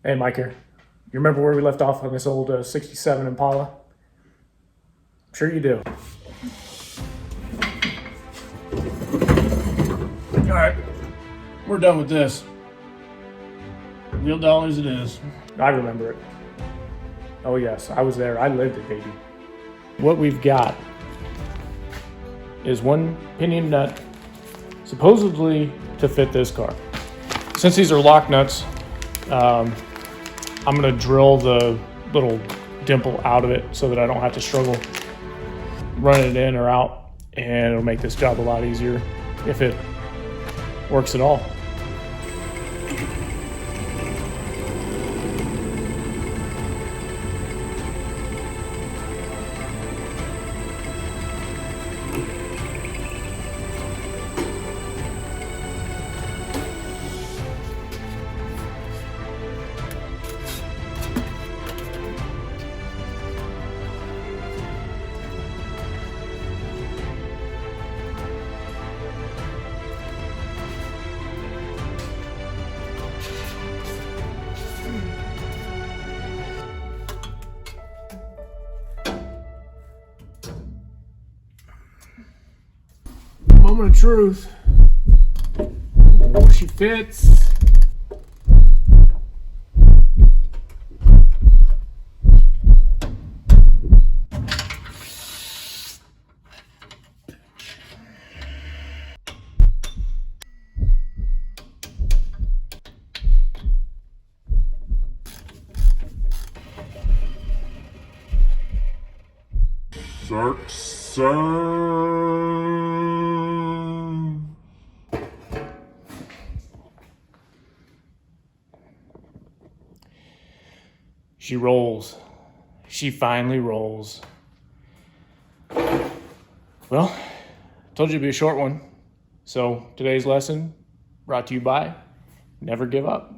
Hey, Mike here. You remember where we left off on this old 67 Impala? I'm sure you do. All right, we're done with this. Real dollars it is. I remember it. Oh yes, I was there. I lived it, baby. What we've got is one pinion nut, supposedly to fit this car. Since these are lock nuts, I'm gonna drill the little dimple out of it so that I don't have to struggle running it in or out, and it'll make this job a lot easier if it works at all. Moment of truth. Oh, she fits. She rolls. She finally rolls. Well, told you it'd be a short one. So today's lesson brought to you by Never Give Up.